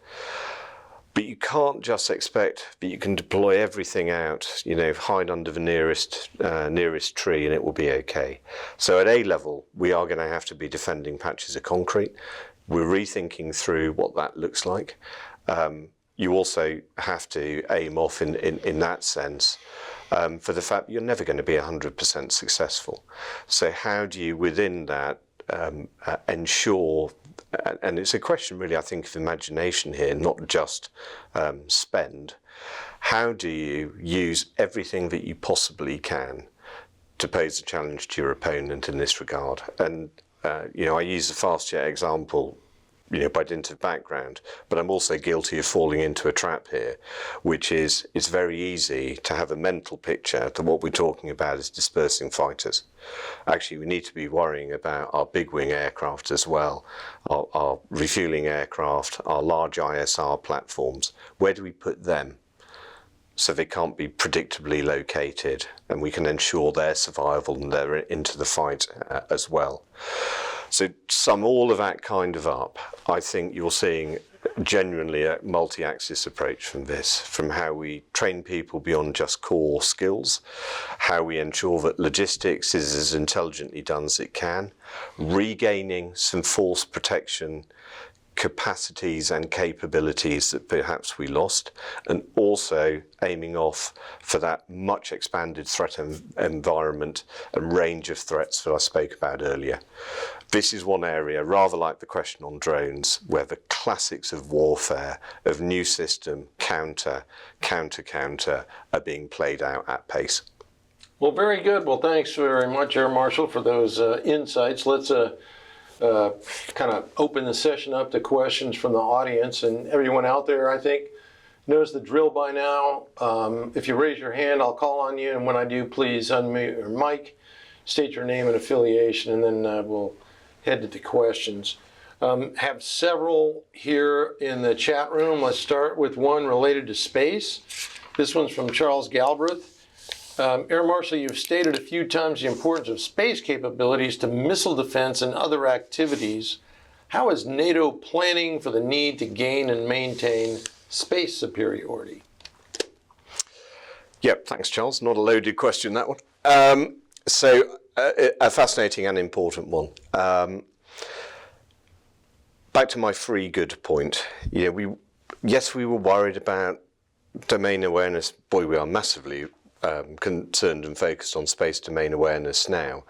But you can't just expect that you can deploy everything out, hide under the nearest tree and it will be okay. So at A level, we are going to have to be defending patches of concrete. We're rethinking through what that looks like. You also have to aim off in that sense for the fact that you're never going to be 100% successful. So how do you, within that, ensure, and it's a question really, I think, of imagination here, not just spend. How do you use everything that you possibly can to pose a challenge to your opponent in this regard? And I use the fast jet example by dint of background, but I'm also guilty of falling into a trap here, which is it's very easy to have a mental picture that what we're talking about is dispersing fighters. Actually, we need to be worrying about our big wing aircraft as well, our refueling aircraft, our large ISR platforms. Where do we put them so they can't be predictably located and we can ensure their survival and they're into the fight as well? So sum all of that kind of up, I think you're seeing genuinely a multi-axis approach from this, from how we train people beyond just core skills, how we ensure that logistics is as intelligently done as it can, regaining some force protection capacities and capabilities that perhaps we lost, and also aiming off for that much expanded threat environment and range of threats that I spoke about earlier. This is one area, rather like the question on drones, where the classics of warfare, of new system, counter, are being played out at pace. Well, very good. Well, thanks very much, Air Marshal, for those insights. Let's kind of open the session up to questions from the audience. And everyone out there, I think, knows the drill by now. If you raise your hand, I'll call on you. And when I do, please unmute your mic, state your name and affiliation, and then we'll head to the questions. Have several here in the chat room. Let's start with one related to space. This one's from Charles Galbraith. Air Marshal, you've stated a few times the importance of space capabilities to missile defense and other activities. How is NATO planning for the need to gain and maintain space superiority? Yep, thanks, Charles. Not a loaded question, that one. So a fascinating and important one. Back to my free good point. We were worried about domain awareness. Boy, we are massively concerned and focused on space domain awareness now,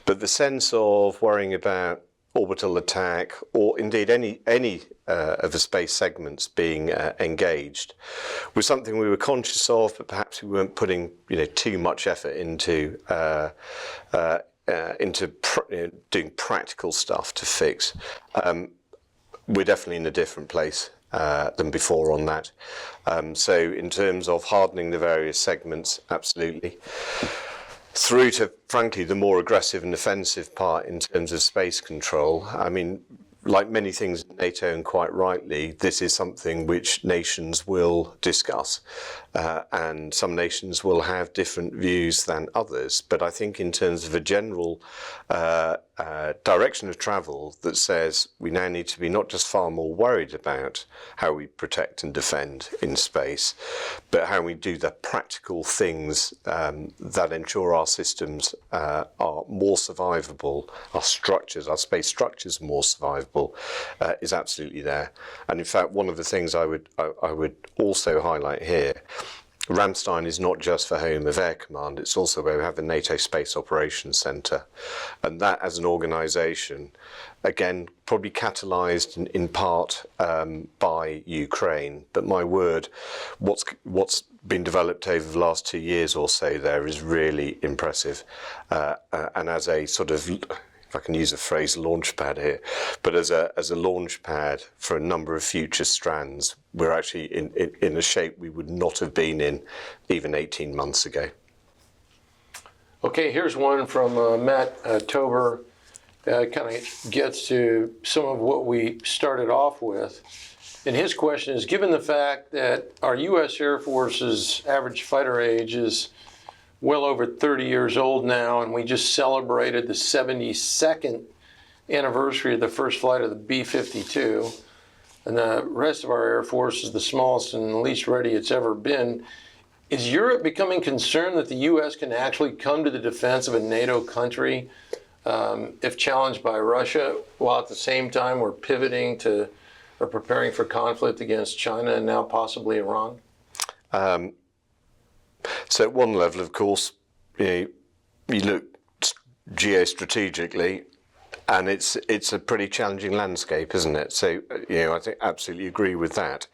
but the sense of worrying about orbital attack, or indeed any of the space segments being engaged, was something we were conscious of, but perhaps we weren't putting too much effort into doing practical stuff to fix. We're definitely in a different place than before on that. So in terms of hardening the various segments, absolutely. Through to, frankly, the more aggressive and offensive part in terms of space control. I mean, like many things in NATO, and quite rightly, this is something which nations will discuss. And some nations will have different views than others. But I think in terms of a general direction of travel that says we now need to be not just far more worried about how we protect and defend in space, but how we do the practical things that ensure our systems are more survivable, our space structures more survivable, is absolutely there. And in fact, one of the things I would also highlight here, Ramstein is not just for home of Air Command, it's also where we have the NATO Space Operations Centre. And that as an organisation, again, probably catalysed in part by Ukraine, but my word, what's been developed over the last 2 years or so there is really impressive. And as a sort of, if I can use the phrase launch pad here, but as a launch pad for a number of future strands, we're actually in a shape we would not have been in even 18 months ago. Okay, here's one from Matt Tober. Kind of gets to some of what we started off with. And his question is, given the fact that our U.S. Air Force's average fighter age is well over 30 years old now, and we just celebrated the 72nd anniversary of the first flight of the B-52, and the rest of our Air Force is the smallest and the least ready it's ever been, is Europe becoming concerned that the U.S. can actually come to the defense of a NATO country if challenged by Russia, while at the same time we're pivoting to or preparing for conflict against China and now possibly Iran? So at one level, of course, you look geostrategically, and it's a pretty challenging landscape, isn't it? So I think absolutely agree with that.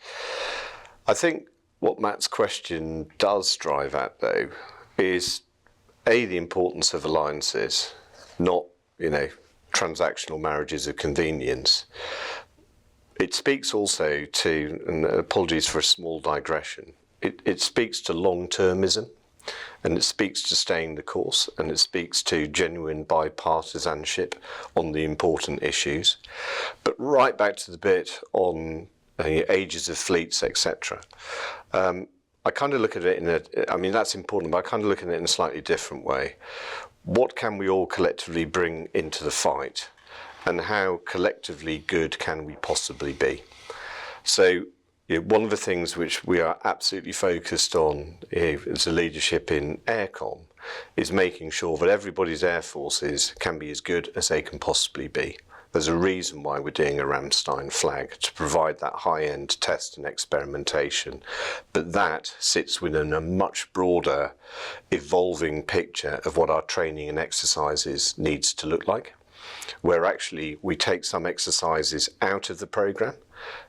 I think what Matt's question does drive at, though, is the importance of alliances, not transactional marriages of convenience. It speaks also to, and apologies for a small digression, it speaks to long-termism, and it speaks to staying the course, and it speaks to genuine bipartisanship on the important issues. But right back to the bit on ages of fleets, etc. I kind of look at it that's important, but I kind of look at it in a slightly different way. What can we all collectively bring into the fight, and how collectively good can we possibly be? So one of the things which we are absolutely focused on as a leadership in Aircom is making sure that everybody's air forces can be as good as they can possibly be. There's a reason why we're doing a Ramstein flag, to provide that high-end test and experimentation. But that sits within a much broader, evolving picture of what our training and exercises needs to look like, where actually we take some exercises out of the program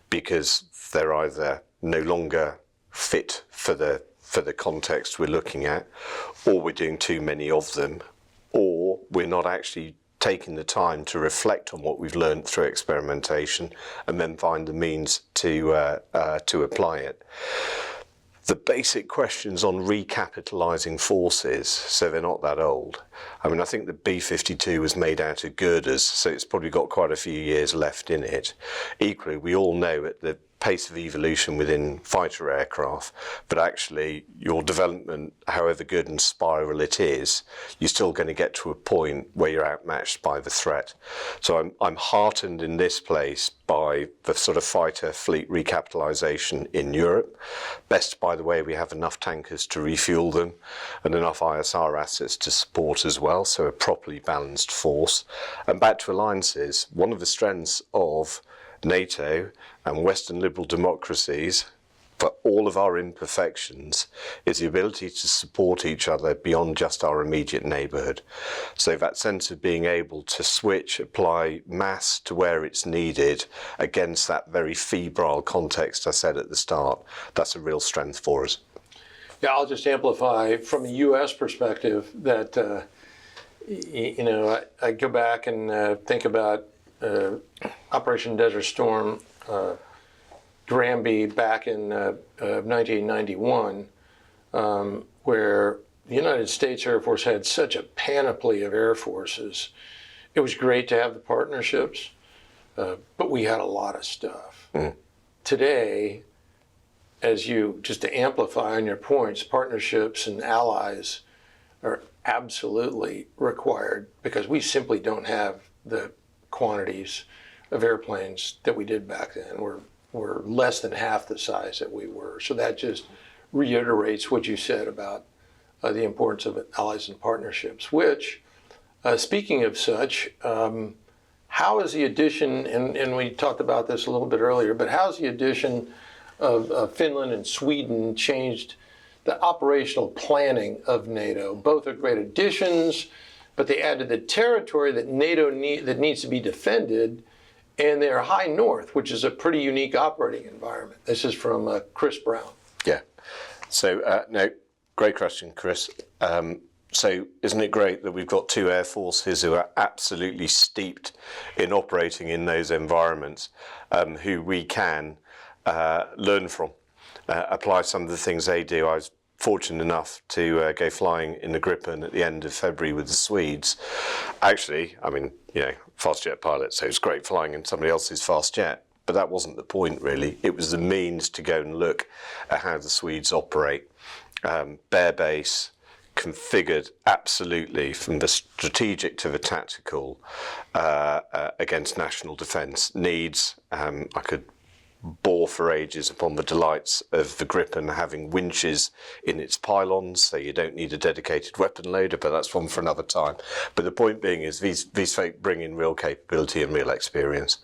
because they're either no longer fit for the context we're looking at, or we're doing too many of them, or we're not actually taking the time to reflect on what we've learned through experimentation and then find the means to apply it. The basic questions on recapitalising forces, so they're not that old. I mean, I think the B-52 was made out of girders, so it's probably got quite a few years left in it. Equally, we all know at the pace of evolution within fighter aircraft, but actually your development, however good and spiral it is, you're still going to get to a point where you're outmatched by the threat. So I'm heartened in this place by the sort of fighter fleet recapitalisation in Europe. Best, by the way, we have enough tankers to refuel them and enough ISR assets to support as well, so a properly balanced force. And back to alliances, one of the strengths of NATO and Western liberal democracies, for all of our imperfections, is the ability to support each other beyond just our immediate neighbourhood. So that sense of being able to switch, apply mass to where it's needed against that very febrile context I said at the start, that's a real strength for us. Yeah, I'll just amplify from a U.S. perspective that, I go back and think about Operation Desert Storm, Granby back in 1991, where the United States Air Force had such a panoply of air forces. It was great to have the partnerships, but we had a lot of stuff. Today, just to amplify on your points, partnerships and allies are absolutely required because we simply don't have the quantities of airplanes that we did back then. We're less than half the size that we were. So that just reiterates what you said about the importance of allies and partnerships, which, speaking of such, how is the addition, and we talked about this a little bit earlier, but how's the addition of Finland and Sweden changed the operational planning of NATO? Both are great additions, but they added the territory that NATO that needs to be defended, and they're high north, which is a pretty unique operating environment. This is from Chris Brown. Yeah. So, no, great question, Chris. So isn't it great that we've got two air forces who are absolutely steeped in operating in those environments, who we can learn from, apply some of the things they do. I was fortunate enough to go flying in the Gripen at the end of February with the Swedes. Actually, I mean, fast jet pilot, so it's great flying in somebody else's fast jet. But that wasn't the point, really. It was the means to go and look at how the Swedes operate. Bare base, configured absolutely from the strategic to the tactical against national defence needs. I could bore for ages upon the delights of the Gripen having winches in its pylons, so you don't need a dedicated weapon loader, but that's one for another time. But the point being is these folk bring in real capability and real experience.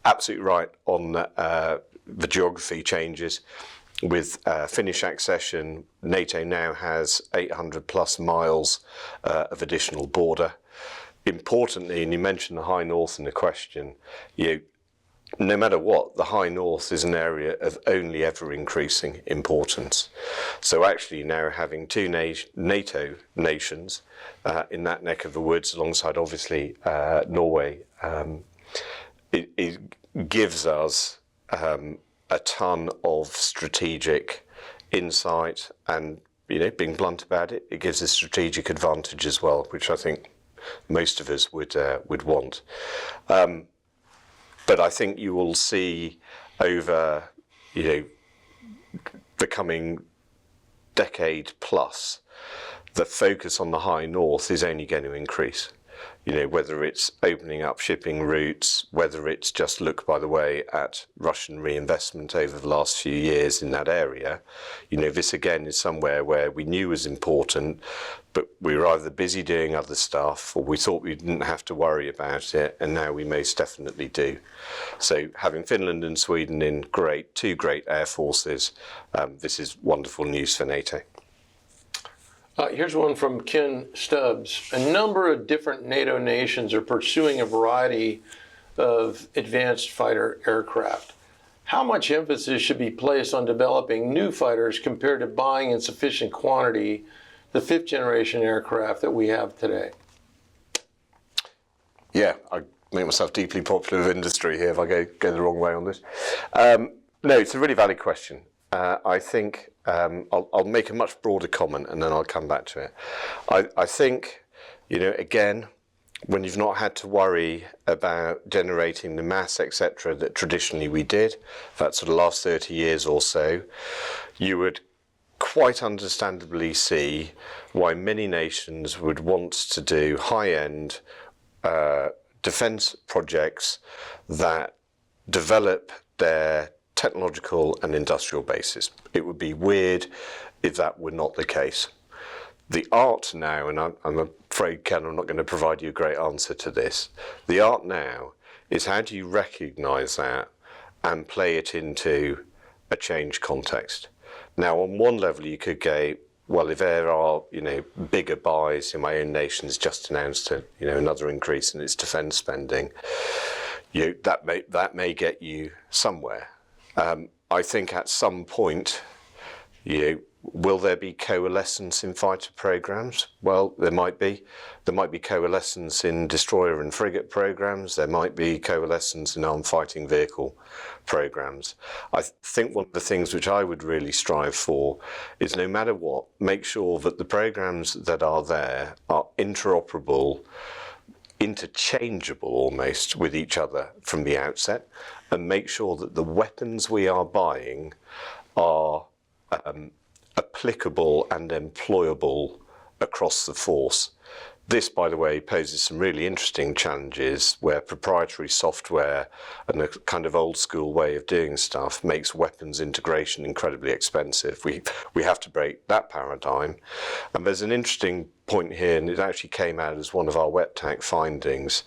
Absolutely right on the geography changes. With Finnish accession, NATO now has 800 plus miles of additional border. Importantly, and you mentioned the High North in the question, no matter what, the High North is an area of only ever increasing importance. So actually now having two NATO nations in that neck of the woods, alongside obviously Norway, it gives us a ton of strategic insight, and being blunt about it, it gives us strategic advantage as well, which I think most of us would want. But I think you will see over the coming decade plus, the focus on the High North is only going to increase. whether it's opening up shipping routes, whether it's just look, by the way, at Russian reinvestment over the last few years in that area. This again is somewhere where we knew was important, but we were either busy doing other stuff or we thought we didn't have to worry about it, and now we most definitely do. So having Finland and Sweden in two great air forces, this is wonderful news for NATO. Here's one from Ken Stubbs. A number of different NATO nations are pursuing a variety of advanced fighter aircraft. How much emphasis should be placed on developing new fighters compared to buying in sufficient quantity the fifth generation aircraft that we have today? Yeah, I make myself deeply popular with industry here if I go the wrong way on this. No, it's a really valid question. I think I'll make a much broader comment and then I'll come back to it. I think, again, when you've not had to worry about generating the mass, etc., that traditionally we did, that sort of last 30 years or so, you would quite understandably see why many nations would want to do high-end defence projects that develop their technological and industrial basis. It would be weird if that were not the case. The art now, and I'm afraid, Ken, I'm not going to provide you a great answer to this. The art now is how do you recognise that and play it into a change context. Now, on one level, you could go, well, if there are, bigger buys, in my own nation's just announced another increase in its defence spending, that may get you somewhere. I think at some point, will there be coalescence in fighter programs? Well, there might be. There might be coalescence in destroyer and frigate programs. There might be coalescence in armed fighting vehicle programs. I think one of the things which I would really strive for is, no matter what, make sure that the programs that are there are interoperable, interchangeable almost with each other from the outset, and make sure that the weapons we are buying are applicable and employable across the force. This, by the way, poses some really interesting challenges where proprietary software and a kind of old school way of doing stuff makes weapons integration incredibly expensive. We have to break that paradigm. And there's an interesting point here, and it actually came out as one of our WEPTAC findings,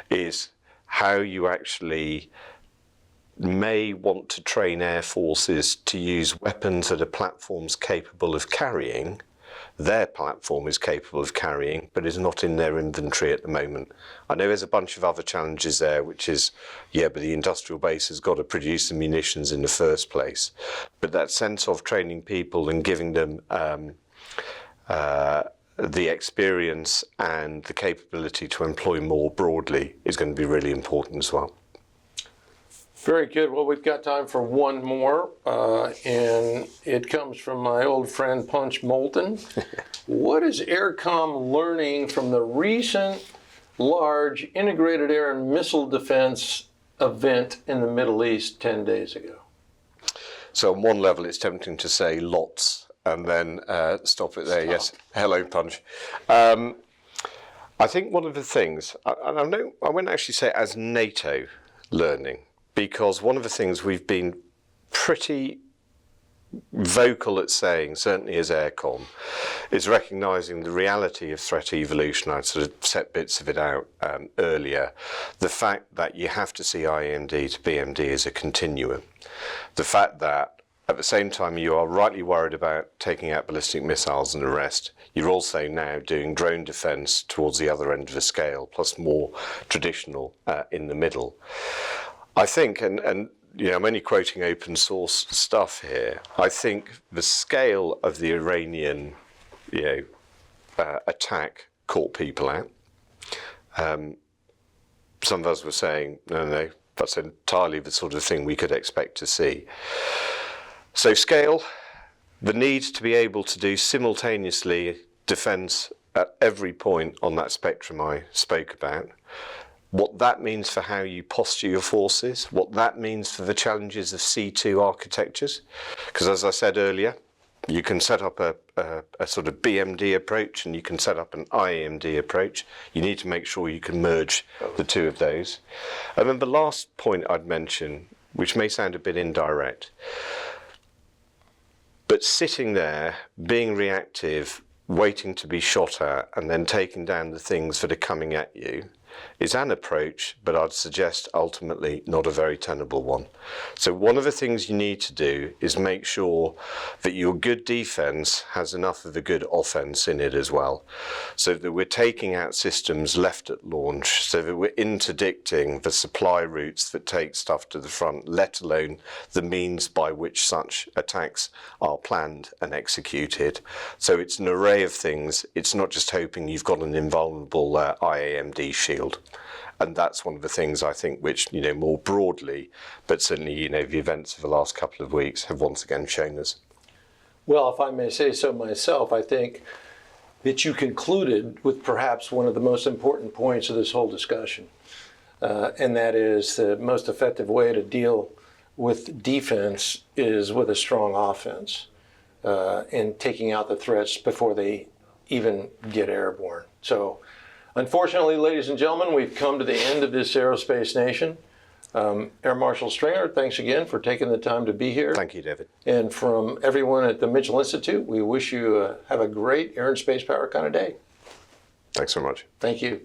is how you actually may want to train air forces to use weapons that a platform's capable of carrying, their platform is capable of carrying, but is not in their inventory at the moment. I know there's a bunch of other challenges there, which is, but the industrial base has got to produce the munitions in the first place. But that sense of training people and giving them the experience and the capability to employ more broadly is going to be really important as well. Very good. Well, we've got time for one more, and it comes from my old friend Punch Moulton. What is AirCom learning from the recent large integrated air and missile defense event in the Middle East 10 days ago? So on one level, it's tempting to say lots and then stop it there. Stop. Yes. Hello, Punch. I think one of the things, I wouldn't actually say as NATO learning, because one of the things we've been pretty vocal at saying, certainly as AirCom, is recognising the reality of threat evolution. I sort of set bits of it out earlier. The fact that you have to see IMD to BMD as a continuum. The fact that at the same time you are rightly worried about taking out ballistic missiles and the rest, you're also now doing drone defence towards the other end of the scale, plus more traditional in the middle. I think, and I'm only quoting open source stuff here, I think the scale of the Iranian attack caught people out. Some of us were saying, no, that's entirely the sort of thing we could expect to see. So scale, the need to be able to do simultaneously defence at every point on that spectrum I spoke about, what that means for how you posture your forces, what that means for the challenges of C2 architectures. Because as I said earlier, You can set up a sort of BMD approach and you can set up an IAMD approach. You need to make sure you can merge the two of those. And then the last point I'd mention, which may sound a bit indirect, but sitting there, being reactive, waiting to be shot at, and then taking down the things that are coming at you is an approach, but I'd suggest ultimately not a very tenable one. So one of the things you need to do is make sure that your good defense has enough of a good offense in it as well, so that we're taking out systems left at launch, so that we're interdicting the supply routes that take stuff to the front, let alone the means by which such attacks are planned and executed. So it's an array of things. It's not just hoping you've got an invulnerable IAMD shield. And that's one of the things I think which, more broadly, but certainly, the events of the last couple of weeks have once again shown us. Well, if I may say so myself, I think that you concluded with perhaps one of the most important points of this whole discussion. And that is the most effective way to deal with defense is with a strong offense and taking out the threats before they even get airborne. So, unfortunately, ladies and gentlemen, we've come to the end of this Aerospace Nation. Air Marshal Stringer, thanks again for taking the time to be here. Thank you, David. And from everyone at the Mitchell Institute, we wish you have a great air and space power kind of day. Thanks so much. Thank you.